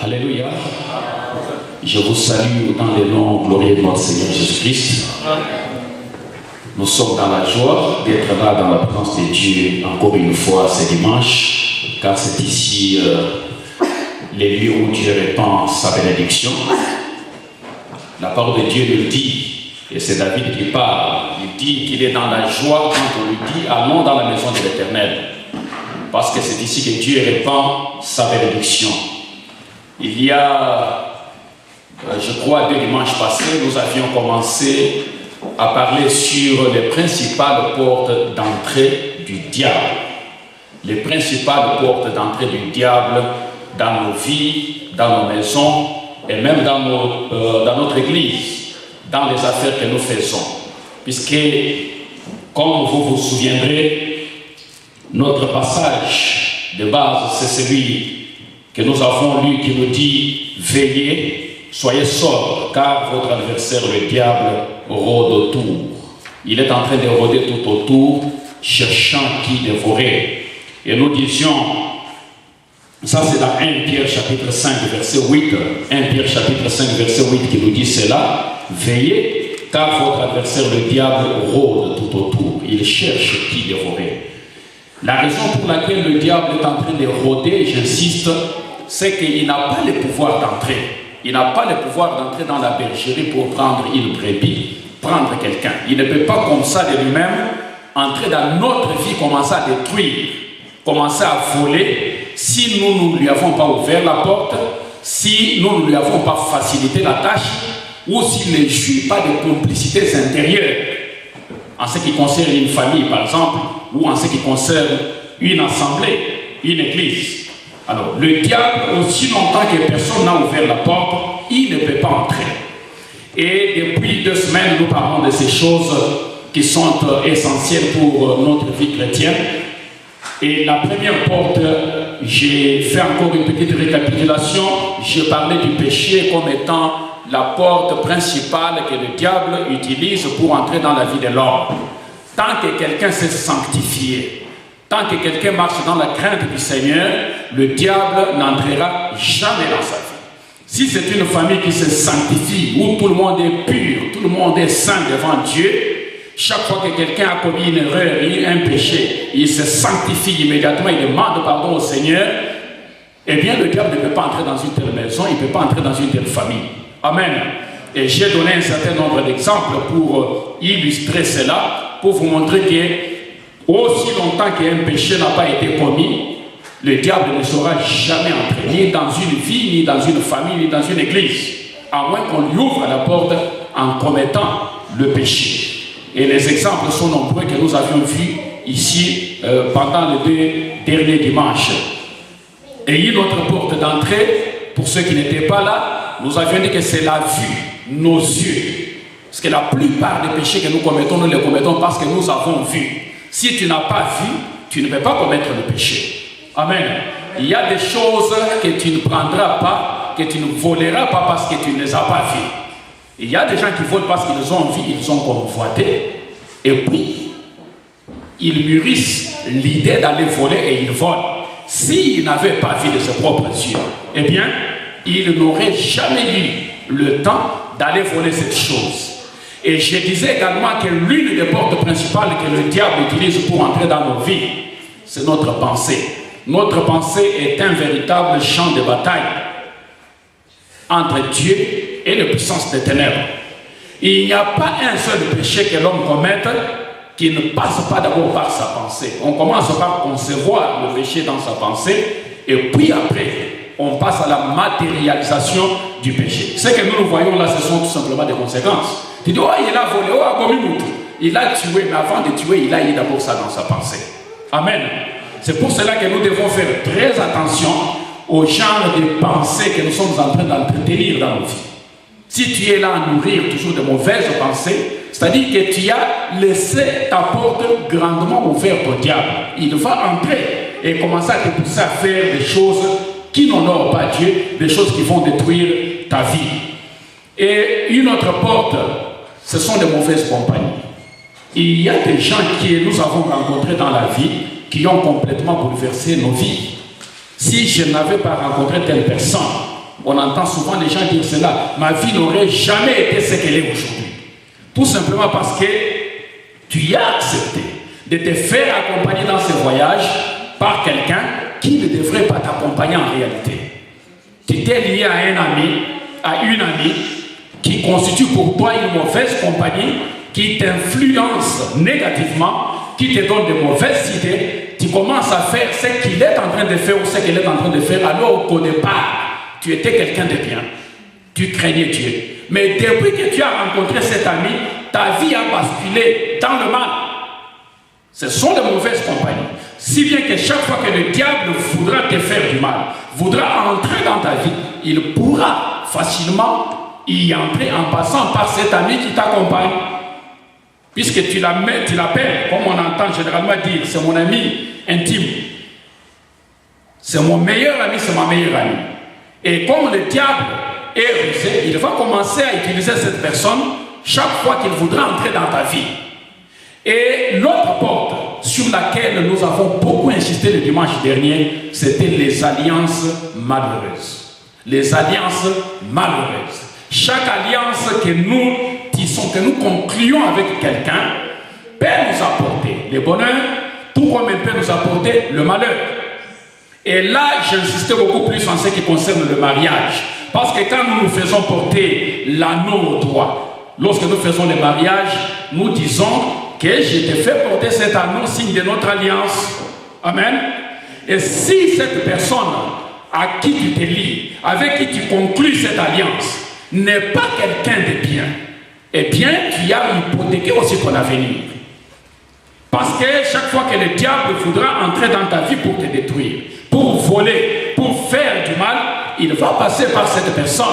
Alléluia. Je vous salue dans le nom glorieux de notre Seigneur Jésus-Christ. Nous sommes dans la joie d'être là dans la présence de Dieu encore une fois ce dimanche, car c'est ici les lieux où Dieu répand sa bénédiction. La parole de Dieu nous dit, et c'est David qui parle, il dit qu'il est dans la joie quand on lui dit allons dans la maison de l'Éternel, parce que c'est ici que Dieu répand sa bénédiction. Il y a, je crois, 2 dimanches passés, nous avions commencé à parler sur les principales portes d'entrée du diable. Les principales portes d'entrée du diable dans nos vies, dans nos maisons et même dans notre église, dans les affaires que nous faisons. Puisque, comme vous vous souviendrez, notre passage de base, c'est celui que nous avons lu qui nous dit « Veillez, soyez sobres, car votre adversaire, le diable, rôde autour. Il est en train de rôder tout autour, cherchant qui dévorer. » Et nous disions, ça c'est dans 1 Pierre chapitre 5, verset 8, 1 Pierre chapitre 5, verset 8 qui nous dit cela, « Veillez, car votre adversaire, le diable, rôde tout autour. Il cherche qui dévorer. » La raison pour laquelle le diable est en train de rôder, j'insiste, c'est qu'il n'a pas le pouvoir d'entrer. Il n'a pas le pouvoir d'entrer dans la bergerie pour prendre une brebis, prendre quelqu'un. Il ne peut pas comme ça de lui-même entrer dans notre vie, commencer à détruire, commencer à voler, si nous ne lui avons pas ouvert la porte, si nous ne lui avons pas facilité la tâche, ou s'il ne joue pas de complicités intérieures, en ce qui concerne une famille par exemple, ou en ce qui concerne une assemblée, une église. Alors, le diable, aussi longtemps que personne n'a ouvert la porte, il ne peut pas entrer. Et depuis 2 semaines, nous parlons de ces choses qui sont essentielles pour notre vie chrétienne. Et la première porte, j'ai fait encore une petite récapitulation. Je parlais du péché comme étant la porte principale que le diable utilise pour entrer dans la vie de l'homme. Tant que quelqu'un s'est sanctifié, tant que quelqu'un marche dans la crainte du Seigneur, le diable n'entrera jamais dans sa vie. Si c'est une famille qui se sanctifie, où tout le monde est pur, tout le monde est saint devant Dieu, chaque fois que quelqu'un a commis une erreur, un péché, il se sanctifie immédiatement, il demande pardon au Seigneur, eh bien le diable ne peut pas entrer dans une telle maison, il ne peut pas entrer dans une telle famille. Amen. Et j'ai donné un certain nombre d'exemples pour illustrer cela, pour vous montrer que aussi longtemps qu'un péché n'a pas été commis, le diable ne saura jamais entrer, ni dans une vie, ni dans une famille, ni dans une église, à moins qu'on lui ouvre la porte en commettant le péché. Et les exemples sont nombreux que nous avions vus ici pendant les 2 derniers dimanches. Et une autre porte d'entrée, pour ceux qui n'étaient pas là, nous avions dit que c'est la vue, nos yeux. Parce que la plupart des péchés que nous commettons, nous les commettons parce que nous avons vu. Si tu n'as pas vu, tu ne peux pas commettre le péché. Amen. Il y a des choses que tu ne prendras pas, que tu ne voleras pas parce que tu ne les as pas vues. Il y a des gens qui volent parce qu'ils ont vu, ils ont convoité. Et puis, ils mûrissent l'idée d'aller voler et ils volent. S'ils n'avaient pas vu de ses propres yeux, eh bien, ils n'auraient jamais eu le temps d'aller voler cette chose. Et je disais également que l'une des portes principales que le diable utilise pour entrer dans nos vies, c'est notre pensée. Notre pensée est un véritable champ de bataille entre Dieu et les puissances des ténèbres. Il n'y a pas un seul péché que l'homme commette qui ne passe pas d'abord par sa pensée. On commence par concevoir le péché dans sa pensée et puis après, on passe à la matérialisation du péché. Ce que nous voyons là, ce sont tout simplement des conséquences. Tu dis, oh, il a volé, oh, il a tué, mais avant de tuer, il a eu d'abord ça dans sa pensée. Amen. C'est pour cela que nous devons faire très attention au genre de pensées que nous sommes en train d'entretenir dans nos vies. Si tu es là à nourrir toujours de mauvaises pensées, c'est-à-dire que tu as laissé ta porte grandement ouverte au diable. Il va entrer et commencer à te pousser à faire des choses qui n'honorent pas Dieu, des choses qui vont détruire ta vie. Et une autre porte, ce sont des mauvaises compagnies. Il y a des gens que nous avons rencontrés dans la vie qui ont complètement bouleversé nos vies. Si je n'avais pas rencontré telle personne, On entend souvent les gens dire cela. Ma vie n'aurait jamais été ce qu'elle est aujourd'hui. Tout simplement parce que tu as accepté de te faire accompagner dans ce voyage par quelqu'un qui ne devrait pas t'accompagner en réalité. Tu t'es lié à un ami, à une amie, qui constitue pour toi une mauvaise compagnie, qui t'influence négativement, qui te donne de mauvaises idées. Tu commences à faire ce qu'il est en train de faire ou ce qu'elle est en train de faire, alors qu'au départ, tu étais quelqu'un de bien. Tu craignais Dieu. Mais depuis que tu as rencontré cet ami, ta vie a basculé dans le mal. Ce sont de mauvaises compagnies. Si bien que chaque fois que le diable voudra te faire du mal, voudra entrer dans ta vie, il pourra facilement y entrer en passant par cet ami qui t'accompagne. Puisque tu l'appelles, comme on entend généralement dire, c'est mon ami intime. C'est mon meilleur ami, c'est ma meilleure amie. Et comme le diable est rusé, il va commencer à utiliser cette personne chaque fois qu'il voudra entrer dans ta vie. Et l'autre porte sur laquelle nous avons beaucoup insisté le dimanche dernier, c'était les alliances malheureuses. Les alliances malheureuses. Chaque alliance que nous tissons, que nous concluons avec quelqu'un, peut nous apporter le bonheur, tout comme elle peut nous apporter le malheur. Et là, j'insistais beaucoup plus en ce qui concerne le mariage. Parce que quand nous nous faisons porter l'anneau au doigt, lorsque nous faisons le mariage, nous disons que je te fais porter cet anneau, signe de notre alliance. Amen. Et si cette personne à qui tu te lis, avec qui tu conclus cette alliance, n'est pas quelqu'un de bien, eh bien, tu as hypothéqué aussi ton avenir. Parce que chaque fois que le diable voudra entrer dans ta vie pour te détruire, pour voler, pour faire du mal, il va passer par cette personne.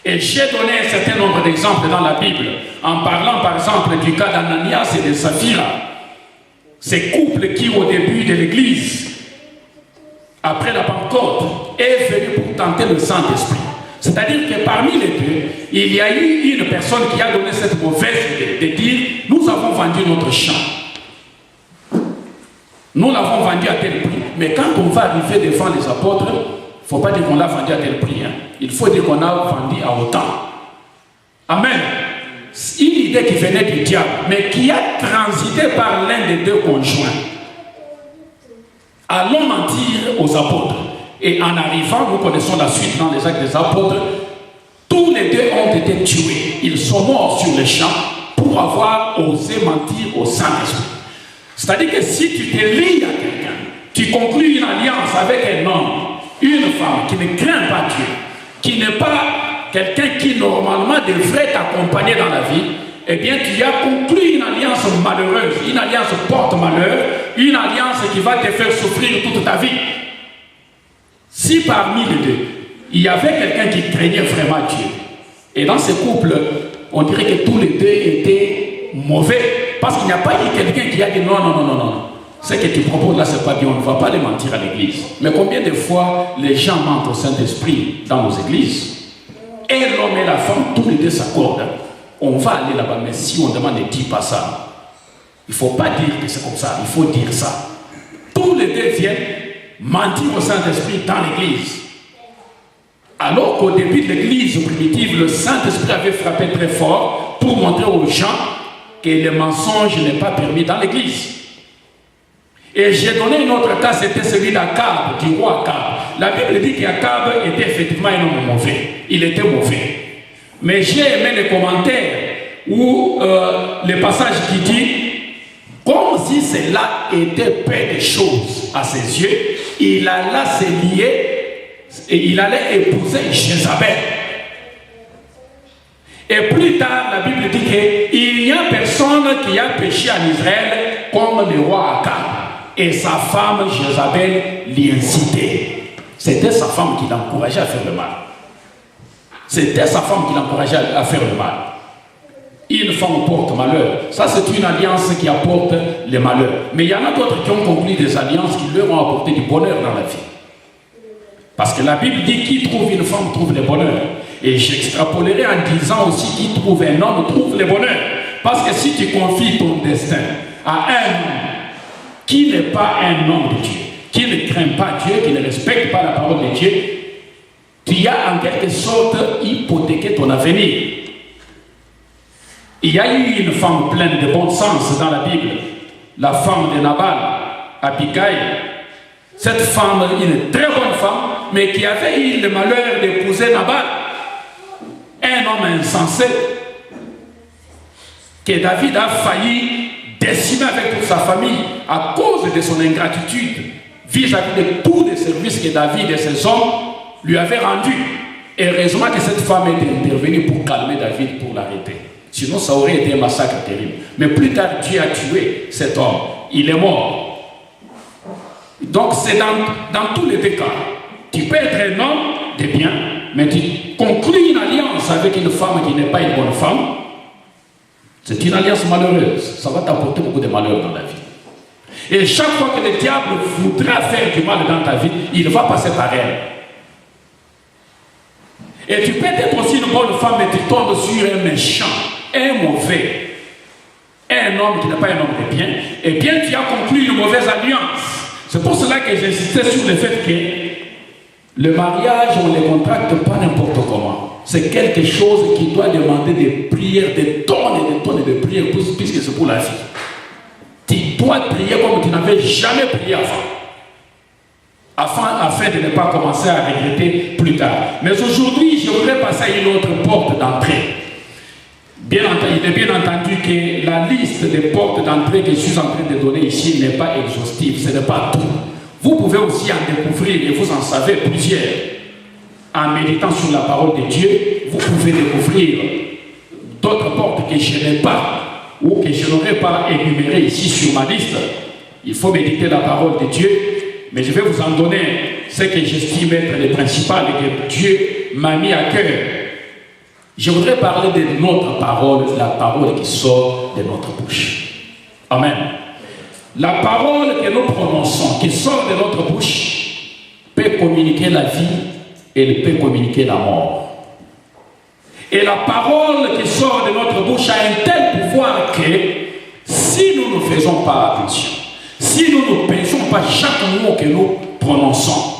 Et j'ai donné un certain nombre d'exemples dans la Bible, en parlant par exemple du cas d'Ananias et de Saphira. Ces couples qui au début de l'église, après la Pentecôte, est venu pour tenter le Saint-Esprit. C'est-à-dire que parmi les deux, il y a eu une personne qui a donné cette mauvaise idée de dire, nous avons vendu notre champ. Nous l'avons vendu à tel prix. Mais quand on va arriver devant les apôtres, il ne faut pas dire qu'on l'a vendu à tel prix. Il faut dire qu'on a vendu à autant. Amen. Une idée qui venait du diable, mais qui a transité par l'un des deux conjoints. Allons mentir aux apôtres. Et en arrivant, nous connaissons la suite dans les actes des apôtres, tous les deux ont été tués. Ils sont morts sur le champ pour avoir osé mentir au Saint-Esprit. C'est-à-dire que si tu te lis à quelqu'un, tu conclus une alliance avec un homme, une femme qui ne craint pas Dieu, qui n'est pas quelqu'un qui normalement devrait t'accompagner dans la vie, eh bien tu as conclu une alliance malheureuse, une alliance porte-malheur, une alliance qui va te faire souffrir toute ta vie. Si parmi les deux, il y avait quelqu'un qui craignait vraiment Dieu, et dans ce couple, on dirait que tous les deux étaient mauvais, parce qu'il n'y a pas eu quelqu'un qui a dit non. Ce que tu proposes là, c'est pas bien, on ne va pas les mentir à l'église. Mais combien de fois les gens mentent au Saint-Esprit dans nos églises? Et l'homme et la femme, tous les deux s'accordent. On va aller là-bas, mais si on demande, ne dis pas ça. Il ne faut pas dire que c'est comme ça, il faut dire ça. Tous les deux viennent mentir au Saint-Esprit dans l'église. Alors qu'au début de l'église primitive, le Saint-Esprit avait frappé très fort pour montrer aux gens que le mensonge n'est pas permis dans l'église. Et j'ai donné un autre cas, c'était celui d'Akab, du roi Akab. La Bible dit qu'Akab était effectivement un homme mauvais. Il était mauvais. Mais j'ai aimé les commentaires où le passage qui dit, comme si cela était peu de choses à ses yeux, il alla se lier et il allait épouser Jézabel. Et plus tard, la Bible dit qu'il n'y a personne qui a péché en Israël comme le roi Akab. Et sa femme, Jézabel, l'y incitait. C'était sa femme qui l'encourageait à faire le mal. C'était sa femme qui l'encourageait à faire le mal. Une femme porte malheur. Ça, c'est une alliance qui apporte le malheur. Mais il y en a d'autres qui ont conclu des alliances qui leur ont apporté du bonheur dans la vie. Parce que la Bible dit qui trouve une femme trouve le bonheur. Et j'extrapolerai en disant aussi qui trouve un homme trouve le bonheur. Parce que si tu confies ton destin à un homme qui n'est pas un homme de Dieu, qui ne craint pas Dieu, qui ne respecte pas la parole de Dieu, tu as en quelque sorte hypothéqué ton avenir. Il y a eu une femme pleine de bon sens dans la Bible, la femme de Nabal, Abigail. Cette femme, une très bonne femme, mais qui avait eu le malheur d'épouser Nabal, un homme insensé, que David a failli décimer avec toute sa famille à cause de son ingratitude vis-à-vis de tous les services que David et ses hommes lui avaient rendus. Et heureusement que cette femme était intervenue pour calmer David, pour l'arrêter. Sinon, ça aurait été un massacre terrible. Mais plus tard, Dieu a tué cet homme. Il est mort. Donc, c'est dans tous les deux cas. Tu peux être un homme de bien, mais tu conclus une alliance avec une femme qui n'est pas une bonne femme. C'est une alliance malheureuse. Ça va t'apporter beaucoup de malheur dans la vie. Et chaque fois que le diable voudra faire du mal dans ta vie, il va passer par elle. Et tu peux être aussi une bonne femme, mais tu tombes sur un méchant, un mauvais, un homme qui n'est pas un homme de bien, et bien tu as conclu une mauvaise alliance. C'est pour cela que j'insistais sur le fait que le mariage, on ne le contracte pas n'importe comment. C'est quelque chose qui doit demander des prières, des tonnes et des tonnes de prières, puisque c'est pour la vie. Tu dois prier comme tu n'avais jamais prié afin de ne pas commencer à regretter plus tard. Mais aujourd'hui, je voudrais passer à une autre porte d'entrée. Bien entendu, il est bien entendu que la liste des portes d'entrée que je suis en train de donner ici n'est pas exhaustive, ce n'est pas tout. Vous pouvez aussi en découvrir, et vous en savez plusieurs. En méditant sur la parole de Dieu, vous pouvez découvrir d'autres portes que je n'ai pas, ou que je n'aurais pas énumérées ici sur ma liste. Il faut méditer la parole de Dieu, mais je vais vous en donner ce que j'estime être les principales et que Dieu m'a mis à cœur. Je voudrais parler de notre parole, la parole qui sort de notre bouche. Amen. La parole que nous prononçons, qui sort de notre bouche, peut communiquer la vie et elle peut communiquer la mort. Et la parole qui sort de notre bouche a un tel pouvoir que si nous ne faisons pas attention, si nous ne pensons pas chaque mot que nous prononçons,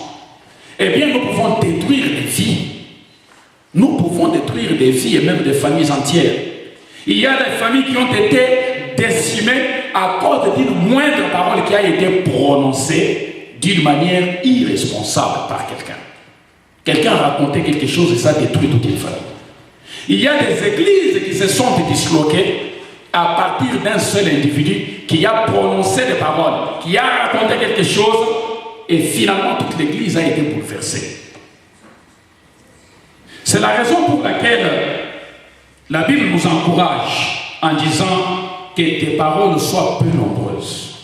eh bien nous pouvons détruire des vies. Nous pouvons détruire des vies et même des familles entières. Il y a des familles qui ont été décimées à cause d'une moindre parole qui a été prononcée d'une manière irresponsable par quelqu'un. Quelqu'un a raconté quelque chose et ça détruit toute une famille. Il y a des églises qui se sont disloquées à partir d'un seul individu qui a prononcé des paroles, qui a raconté quelque chose et finalement toute l'église a été bouleversée. C'est la raison pour laquelle la Bible nous encourage en disant que tes paroles soient peu nombreuses.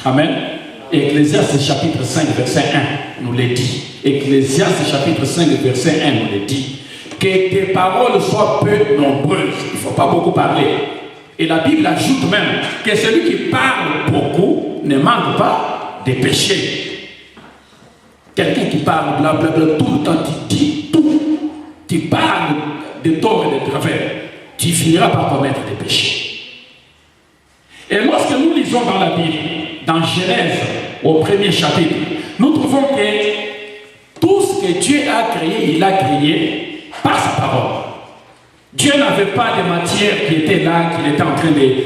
Amen. Ecclésiaste chapitre 5 verset 1 nous le dit. Ecclésiaste chapitre 5 verset 1 nous le dit. Que tes paroles soient peu nombreuses. Il ne faut pas beaucoup parler. Et la Bible ajoute même que celui qui parle beaucoup ne manque pas de péché. Quelqu'un qui parle blablabla tout le temps, tu dis tout. Tu parles de tort et de travers, tu finiras par commettre des péchés. Et lorsque nous lisons dans la Bible, dans Genèse, au premier chapitre, nous trouvons que tout ce que Dieu a créé, il a créé par sa parole. Dieu n'avait pas de matière qui était là,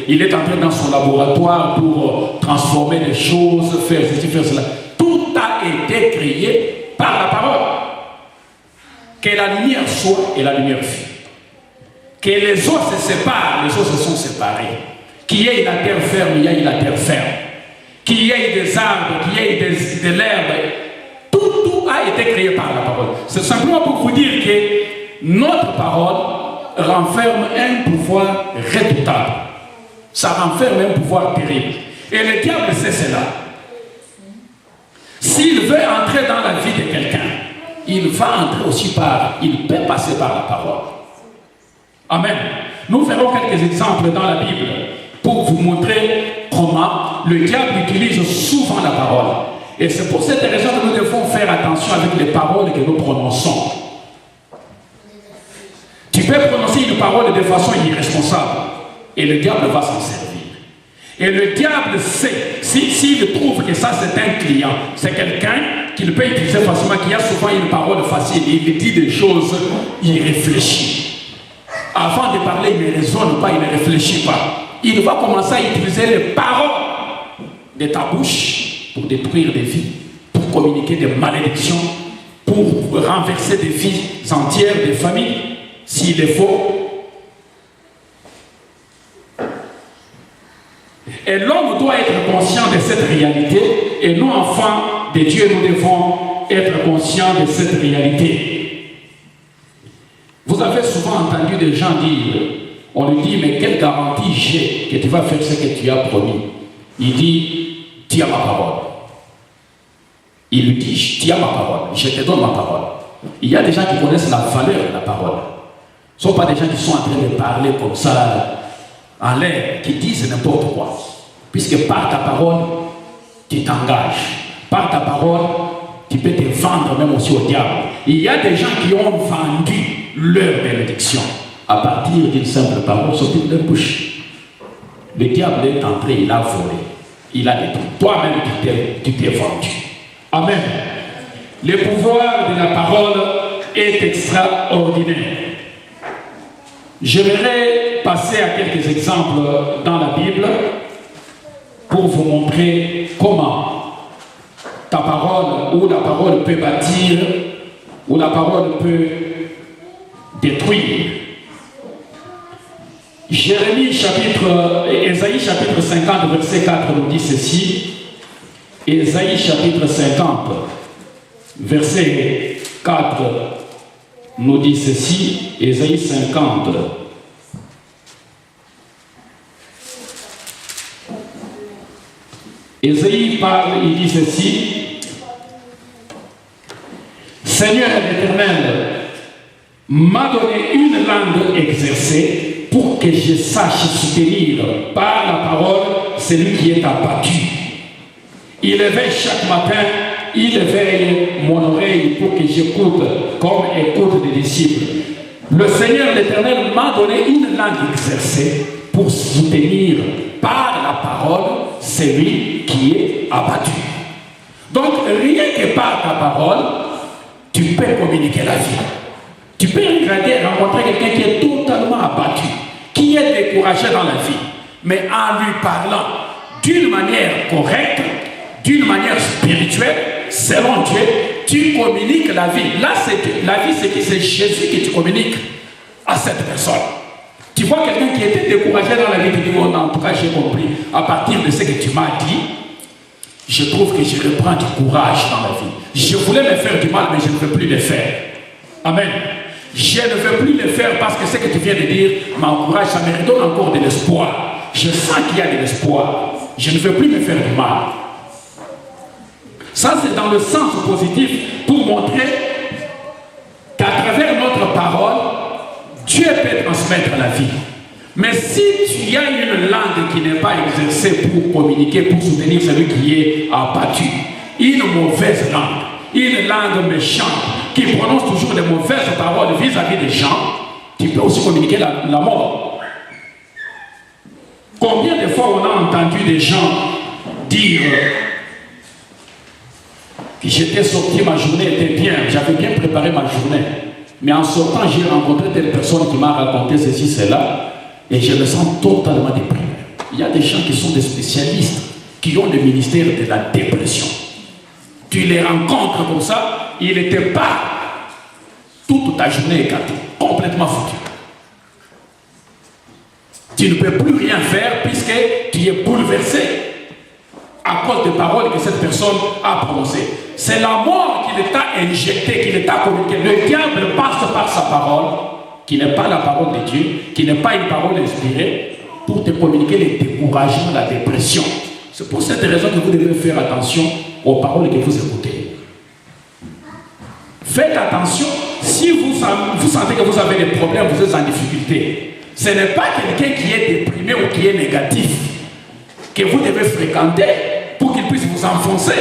il est entré dans son laboratoire pour transformer les choses, faire ceci, faire cela. Tout a été créé par la parole. Que la lumière soit et la lumière fut. Que les eaux se séparent, les eaux se sont séparées. Qu'il y ait la terre ferme, il y ait la terre ferme. Qu'il y ait des arbres, qu'il y ait de l'herbe. Tout a été créé par la parole. C'est simplement pour vous dire que notre parole renferme un pouvoir redoutable. Ça renferme un pouvoir terrible. Et le diable sait cela. S'il veut entrer dans la vie de quelqu'un, il va entrer aussi il peut passer par la parole. Amen. Nous verrons quelques exemples dans la Bible pour vous montrer comment le diable utilise souvent la parole. Et c'est pour cette raison que nous devons faire attention avec les paroles que nous prononçons. Tu peux prononcer une parole de façon irresponsable et le diable va s'en servir. Et le diable sait, s'il trouve que ça c'est un client, c'est quelqu'un qu'il peut utiliser facilement, qu'il y a souvent une parole facile, il dit des choses, il réfléchit. Avant de parler, il ne raisonne pas, il ne réfléchit pas. Il va commencer à utiliser les paroles de ta bouche pour détruire des vies, pour communiquer des malédictions, pour renverser des vies entières, des familles, s'il est faux. Et l'homme doit être conscient de cette réalité, et nous, enfants de Dieu, nous devons être conscients de cette réalité. Vous avez souvent entendu des gens dire, on lui dit, mais quelle garantie j'ai que tu vas faire ce que tu as promis? Il dit, tiens ma parole. Il lui dit, tiens ma parole, je te donne ma parole. Il y a des gens qui connaissent la valeur de la parole. Ce ne sont pas des gens qui sont en train de parler comme ça, en l'air, qui disent n'importe quoi. Puisque par ta parole, tu t'engages. Par ta parole, tu peux te vendre même aussi au diable. Il y a des gens qui ont vendu leur bénédiction à partir d'une simple parole sortie de leur bouche. Le diable est entré, il a volé, il a détruit. Toi-même, tu t'es vendu. Amen. Le pouvoir de la parole est extraordinaire. J'aimerais passer à quelques exemples dans la Bible pour vous montrer comment ta parole ou la parole peut bâtir ou la parole peut détruire. Ésaïe chapitre 50 verset 4 nous dit ceci. Ésaïe chapitre 50 verset 4 nous dit ceci. Ésaïe 50 Ésaïe parle, il dit ceci. Seigneur l'Éternel m'a donné une langue exercée pour que je sache soutenir par la parole celui qui est abattu. Il éveille chaque matin, il éveille mon oreille pour que j'écoute comme écoute des disciples. Le Seigneur l'Éternel m'a donné une langue exercée pour soutenir par la parole celui qui est abattu. Donc rien que par ta parole, tu peux communiquer la vie. Tu peux rencontrer quelqu'un qui est totalement abattu, qui est découragé dans la vie, mais en lui parlant d'une manière correcte, d'une manière spirituelle, selon Dieu, tu communiques la vie. Là, la vie, c'est Jésus que tu communiques à cette personne. Tu vois quelqu'un qui était découragé dans la vie, tu dis, oh, en tout cas, j'ai compris. À partir de ce que tu m'as dit, je trouve que je reprends du courage dans la vie. Je voulais me faire du mal, mais je ne veux plus le faire. Amen. Je ne veux plus le faire parce que ce que tu viens de dire m'encourage, ça me redonne encore de l'espoir. Je sens qu'il y a de l'espoir. Je ne veux plus me faire du mal. Ça, c'est dans le sens positif pour montrer qu'à travers notre parole, Dieu peut transmettre la vie. Mais si tu as une langue qui n'est pas exercée pour communiquer, pour soutenir celui qui est abattu, une mauvaise langue, une langue méchante, qui prononce toujours de mauvaises paroles vis-à-vis des gens, tu peux aussi communiquer la mort. Combien de fois on a entendu des gens dire que j'étais sorti, ma journée était bien, j'avais bien préparé ma journée, mais en sortant j'ai rencontré telle personne qui m'a raconté ceci, cela, et je me sens totalement déprimé. Il y a des gens qui sont des spécialistes, qui ont le ministère de la dépression. Tu les rencontres comme ça, il n'était pas toute ta journée écartée, complètement foutu. Tu ne peux plus rien faire puisque tu es bouleversé à cause des paroles que cette personne a prononcées. C'est la mort qui t'a injecté, qui t'a communiqué. Le diable passe par sa parole, qui n'est pas la parole de Dieu, qui n'est pas une parole inspirée, pour te communiquer les découragements, la dépression. C'est pour cette raison que vous devez faire attention aux paroles que vous écoutez. Faites attention, si vous sentez que vous avez des problèmes, vous êtes en difficulté. Ce n'est pas quelqu'un qui est déprimé ou qui est négatif que vous devez fréquenter pour qu'il puisse vous enfoncer.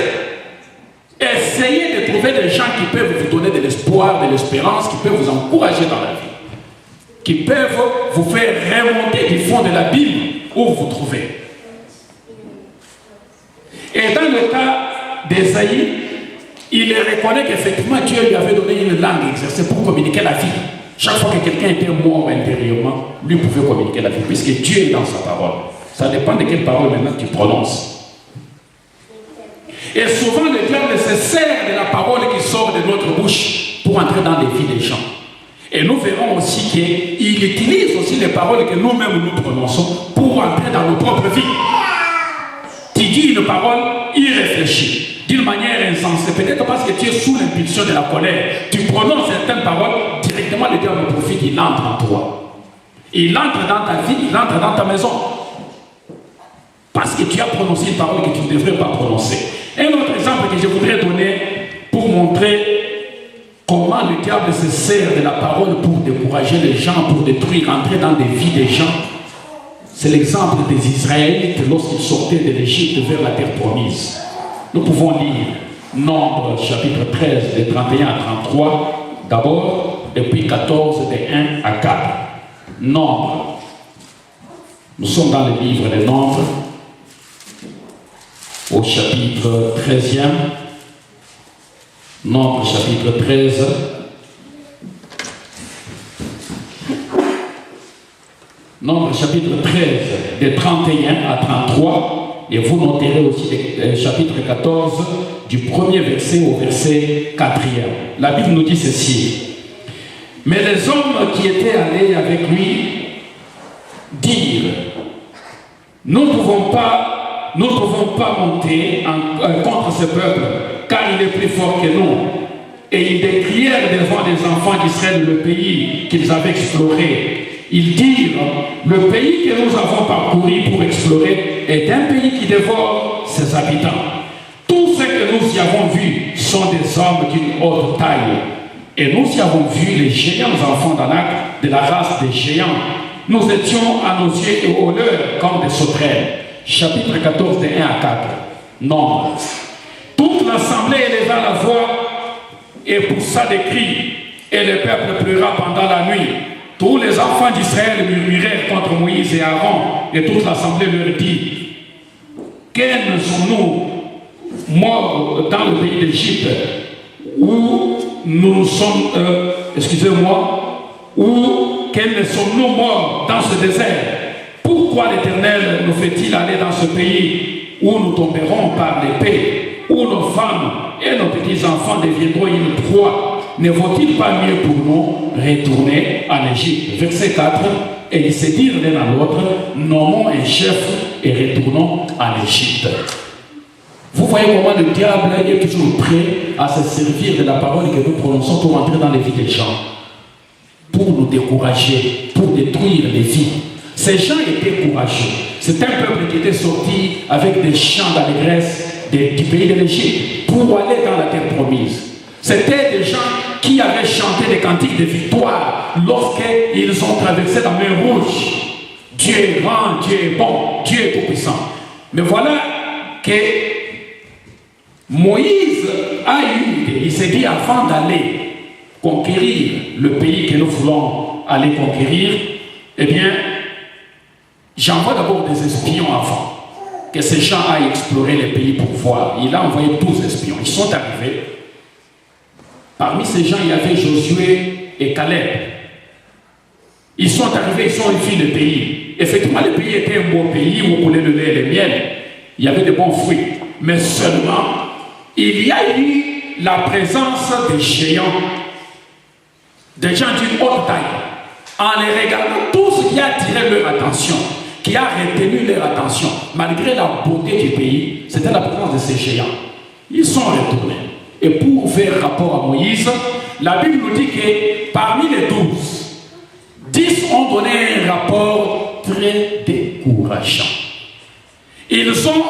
Essayez de trouver des gens qui peuvent vous donner de l'espoir, de l'espérance, qui peuvent vous encourager dans la vie, qui peuvent vous faire remonter du fond de la Bible où vous vous trouvez. Et dans le cas d'Ésaïe, il reconnaît qu'effectivement Dieu lui avait donné une langue exercée pour communiquer la vie. Chaque fois que quelqu'un était mort intérieurement, lui pouvait communiquer la vie, puisque Dieu est dans sa parole. Ça dépend de quelle parole maintenant tu prononces. Et souvent le diable se sert de la parole qui sort de notre bouche pour entrer dans les vies des gens. Et nous verrons aussi qu'il utilise aussi les paroles que nous-mêmes nous prononçons pour entrer dans nos propres vies. Tu dis une parole, il réfléchit d'une manière insensée, peut-être parce que tu es sous l'impulsion de la colère. Tu prononces certaines paroles, directement le diable profite, il entre en toi. Il entre dans ta vie, il entre dans ta maison. Parce que tu as prononcé une parole que tu ne devrais pas prononcer. Un autre exemple que je voudrais donner pour montrer comment le diable se sert de la parole pour décourager les gens, pour détruire, entrer dans des vies des gens. C'est l'exemple des Israélites lorsqu'ils sortaient de l'Égypte vers la terre promise. Nous pouvons lire Nombre chapitre 13, de 31 à 33 d'abord, et puis 14, de 1 à 4. Nombre. Nous sommes dans le livre des Nombres, au chapitre 13e. Nombre chapitre 13. Nombre chapitre 13, de 31 à 33. Et vous noterez aussi le chapitre 14, du premier verset au verset 4e. La Bible nous dit ceci. Mais les hommes qui étaient allés avec lui dirent, nous ne pouvons pas monter contre ce peuple, car il est plus fort que nous. Et ils décrièrent devant les enfants d'Israël le pays qu'ils avaient exploré. Ils dirent, le pays que nous avons parcouru pour explorer est un pays qui dévore ses habitants. Tous ceux que nous y avons vus sont des hommes d'une haute taille. Et nous y avons vu les géants enfants d'Anak, de la race des géants. Nous étions à nos yeux et aux leurs comme des sauterelles. Chapitre 14, de 1 à 4. Nombre. Toute l'assemblée éleva la voix et poussa des cris, et le peuple pleura pendant la nuit. Tous les enfants d'Israël murmurèrent contre Moïse et Aaron, et toute l'assemblée leur dit, quels sommes-nous morts dans le pays d'Égypte, où nous sommes, où quels sommes-nous morts dans ce désert? Pourquoi l'Éternel nous fait-il aller dans ce pays où nous tomberons par l'épée, où nos femmes et nos petits-enfants deviendront une proie? Ne vaut-il pas mieux pour nous retourner en Égypte? Verset 4. Et ils se dirent l'un à l'autre, nommons un chef et retournons en Égypte. Vous voyez comment le diable est toujours prêt à se servir de la parole que nous prononçons pour entrer dans les vies des gens, pour nous décourager, pour détruire les vies. Ces gens étaient courageux. C'est un peuple qui était sorti avec des chants d'allégresse du pays de l'Égypte pour aller dans la terre promise. C'était des gens qui avaient chanté des cantiques de victoire lorsqu'ils ont traversé la mer Rouge. Dieu est grand, Dieu est bon, Dieu est tout-puissant. Mais voilà que Moïse a eu une idée. Il s'est dit, avant d'aller conquérir le pays que nous voulons aller conquérir, eh bien, j'envoie d'abord des espions avant que ces gens aillent explorer les pays pour voir. Il a envoyé 12 espions. Ils sont arrivés. Parmi ces gens, il y avait Josué et Caleb. Ils sont arrivés, ils ont vu le pays. Effectivement, le pays était un beau pays où on coulait le lait et le miel. Il y avait de bons fruits. Mais seulement, il y a eu la présence des géants, des gens d'une haute taille. En les regardant, tout ce qui a attiré leur attention, qui a retenu leur attention, malgré la beauté du pays, c'était la présence de ces géants. Ils sont retournés. Et pour faire rapport à Moïse, la Bible nous dit que parmi les 12, 10 ont donné un rapport très décourageant. Ils ont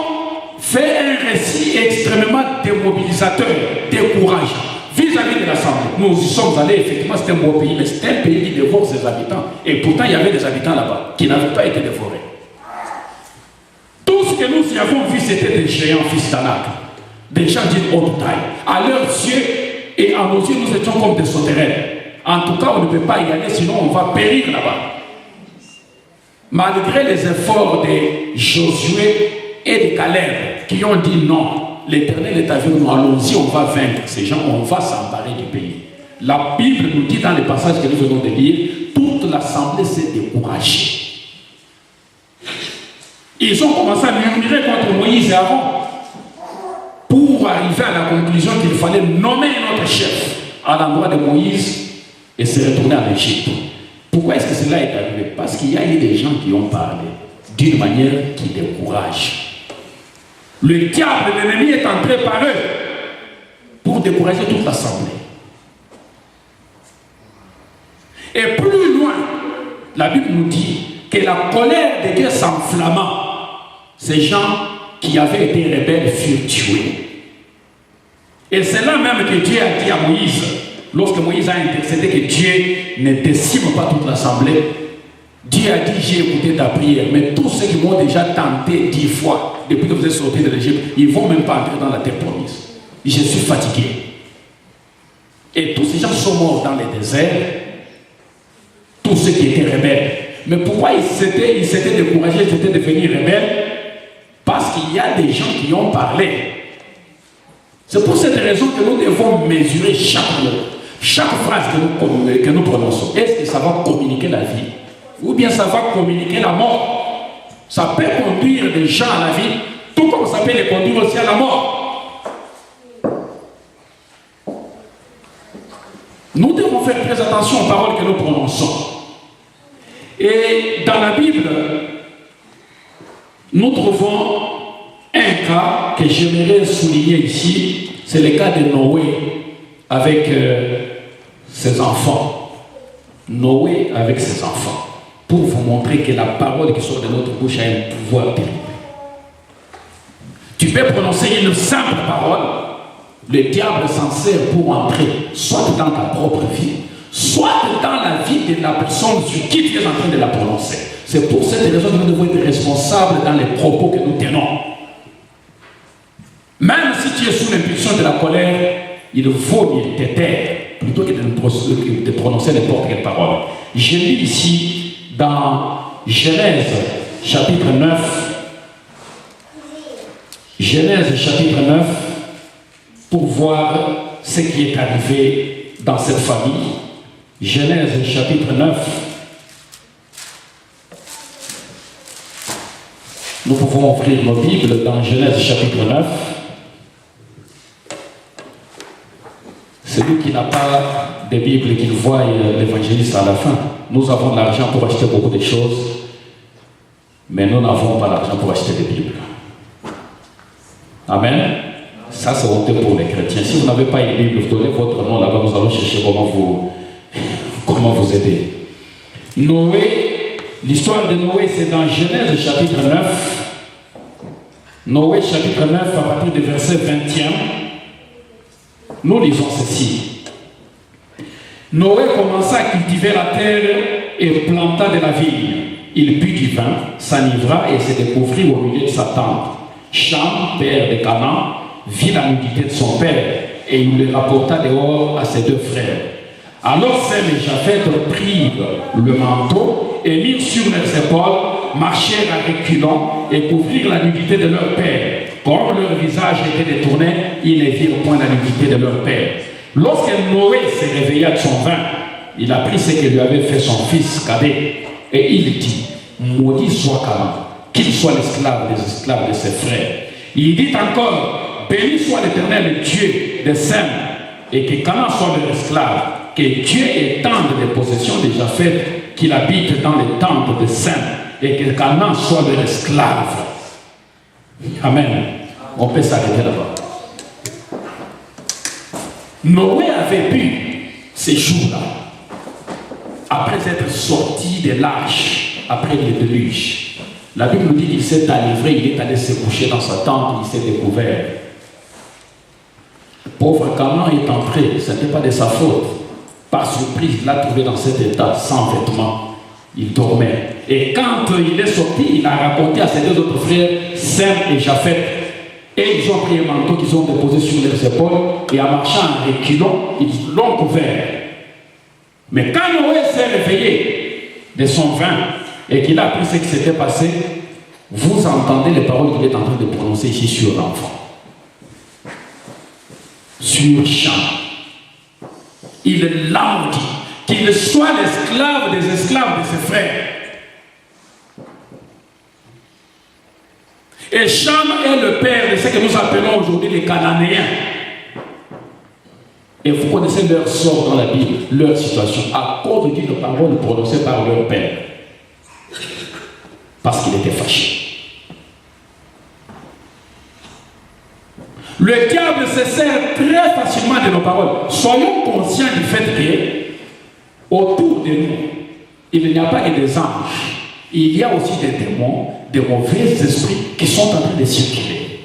fait un récit extrêmement démobilisateur, décourageant, vis-à-vis de l'Assemblée. Nous y sommes allés, effectivement, c'était un beau pays, mais c'était un pays qui dévore ses habitants. Et pourtant, il y avait des habitants là-bas qui n'avaient pas été dévorés. Tout ce que nous y avons vu, c'était des géants, fils d'Anak. Des gens d'une haute taille. À leurs yeux et à nos yeux, nous étions comme des sauterelles. En tout cas, on ne peut pas y aller, sinon on va périr là-bas. Malgré les efforts de Josué et de Caleb, qui ont dit non, l'Éternel est avec nous, allons-y, on va vaincre ces gens, on va s'emparer du pays. La Bible nous dit dans les passages que nous venons de lire, toute l'assemblée s'est découragée. Ils ont commencé à murmurer contre Moïse et Aaron pour arriver à la conclusion qu'il fallait nommer notre chef à l'endroit de Moïse et se retourner en Égypte. Pourquoi est-ce que cela est arrivé? Parce qu'il y a eu des gens qui ont parlé d'une manière qui décourage. Le diable, l'ennemi, est entré par eux pour décourager toute l'assemblée. Et plus loin, la Bible nous dit que la colère de Dieu s'enflamma. Ces gens qui avaient été rebelles furent tués. Et c'est là même que Dieu a dit à Moïse, lorsque Moïse a intercédé que Dieu ne décime pas toute l'assemblée, Dieu a dit, j'ai écouté ta prière, mais tous ceux qui m'ont déjà tenté 10 fois, depuis que vous êtes sortis de l'Égypte, ils ne vont même pas entrer dans la terre promise. Je suis fatigué. Et tous ces gens sont morts dans les déserts, tous ceux qui étaient rebelles. Mais pourquoi ils s'étaient découragés, ils étaient devenus rebelles? Parce qu'il y a des gens qui ont parlé. C'est pour cette raison que nous devons mesurer chaque mot, chaque phrase que nous prononçons. Est-ce que ça va communiquer la vie? Ou bien ça va communiquer la mort? Ça peut conduire des gens à la vie, tout comme ça peut les conduire aussi à la mort. Nous devons faire très attention aux paroles que nous prononçons. Et dans la Bible, nous trouvons un cas que j'aimerais souligner ici, c'est le cas de Noé avec ses enfants. Noé avec ses enfants. Pour vous montrer que la parole qui sort de notre bouche a un pouvoir terrible. Tu peux prononcer une simple parole, le diable s'en sert pour entrer soit dans ta propre vie, soit dans la vie de la personne sur qui tu es en train de la prononcer. C'est pour cette raison que nous devons être responsables dans les propos que nous tenons. Même si tu es sous l'impulsion de la colère, il vaut mieux te taire plutôt que de prononcer n'importe quelle parole. Je lis ici dans Genèse chapitre 9. Genèse chapitre 9 pour voir ce qui est arrivé dans cette famille. Genèse chapitre 9. Nous pouvons ouvrir nos Bibles dans Genèse chapitre 9. Celui qui n'a pas de Bible, qu'il voie l'évangéliste à la fin. Nous avons l'argent pour acheter beaucoup de choses, mais nous n'avons pas l'argent pour acheter des Bibles. Amen. Ça, c'est honteux pour les chrétiens. Si vous n'avez pas une Bible, vous donnez votre nom là-bas, nous allons chercher comment vous aider. Noé, l'histoire de Noé, c'est dans Genèse chapitre 9. Noé chapitre 9, à partir du verset 21. Nous lisons ceci. Noé commença à cultiver la terre et planta de la vigne. Il but du vin, s'enivra et se découvrit au milieu de sa tente. Cham, père de Canaan, vit la nudité de son père et il le rapporta dehors à ses 2 frères. Alors Sem et Japheth prirent le manteau et mirent sur leurs épaules, marchèrent à reculons et couvrirent la nudité de leur père. Comme leur visage était détourné, ils ne virent point la nudité de leur père. Lorsque Noé se réveilla de son vin, il apprit ce que lui avait fait son fils cadet. Et il dit, maudit soit Canaan, qu'il soit l'esclave des esclaves de ses frères. Il dit encore, béni soit l'Éternel, Dieu de Sem, et que Canaan soit leur esclave, que Dieu étende les possessions de Japheth, qu'il habite dans les tentes de Sem, et que Canaan soit leur esclave. Amen. On peut s'arrêter là-bas. Noé avait bu ces jours-là, après être sorti de l'arche, après le déluge. La Bible nous dit qu'il s'est enivré, il est allé se coucher dans sa tente, il s'est découvert. Pauvre Canaan est entré, ce n'était pas de sa faute. Par surprise, il l'a trouvé dans cet état, sans vêtements. Il dormait. Et quand il est sorti, il a raconté à ses 2 autres frères, Sem et Japheth. Et ils ont pris un manteau qu'ils ont déposé sur leurs épaules et en marchant en reculant, ils l'ont couvert. Mais quand Noé s'est réveillé de son vin et qu'il a appris ce qui s'était passé, vous entendez les paroles qu'il est en train de prononcer ici sur l'enfant. sur champ. Il l'a dit, qu'il soit l'esclave des esclaves de ses frères. Et Cham est le père de ce que nous appelons aujourd'hui les Cananéens. Et vous connaissez leur sort dans la Bible, leur situation, à cause d'une parole prononcée par leur père. Parce qu'il était fâché. Le diable se sert très facilement de nos paroles. Soyons conscients du fait que, autour de nous, il n'y a pas que des anges. Il y a aussi des démons, des mauvais esprits qui sont en train de circuler.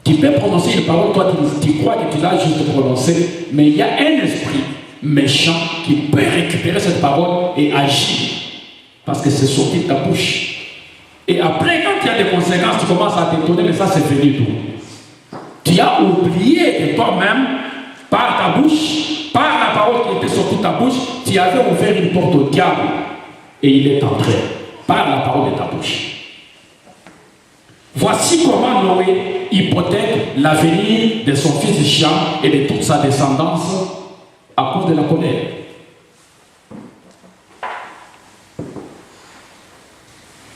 Tu peux prononcer une parole, toi tu crois que tu l'as juste prononcée, mais il y a un esprit méchant qui peut récupérer cette parole et agir. Parce que c'est sorti de ta bouche. Et après, quand il y a des conséquences, tu commences à t'étonner, mais ça c'est venu d'où? Tu as oublié que toi-même, par ta bouche, par la parole qui était sortie de ta bouche, tu avais ouvert une porte au diable. Et il est entré par la parole de ta bouche. Voici comment Noé hypothèque l'avenir de son fils Cham et de toute sa descendance à cause de la colère.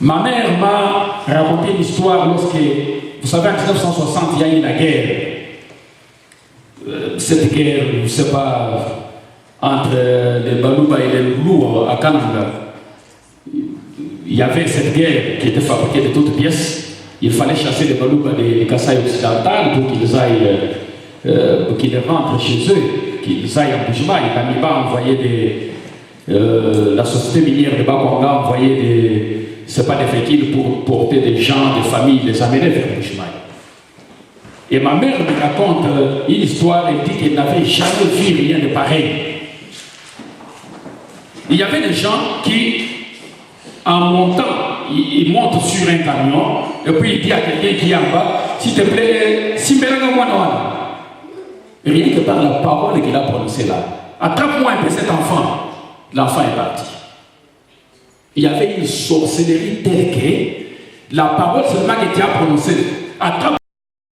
Ma mère m'a raconté une histoire lorsque, vous savez, en 1960, il y a eu la guerre. Cette guerre, je ne sais pas, entre les Balouba et les Loulou à Kananga. Il y avait cette guerre qui était fabriquée de toutes pièces. Il fallait chasser les Balouba des Kasaï occidentales pour qu'ils rentrent chez eux, qu'ils aillent en Bujumaï. Kamiba a envoyé la société minière de Bakonga a envoyé c'est pas des véhicules pour porter des gens, des familles, les amener vers Bujumaï. Et ma mère me raconte une histoire, elle dit qu'elle n'avait jamais vu rien de pareil. Il y avait des gens qui, en montant, ils montent sur un camion, et puis il dit à quelqu'un qui est en bas, s'il te plaît, rien que par la parole qu'il a prononcée là, attrape-moi un peu cet enfant. L'enfant est parti. Il y avait une sorcellerie telle que la parole seulement qui était prononcée, attrape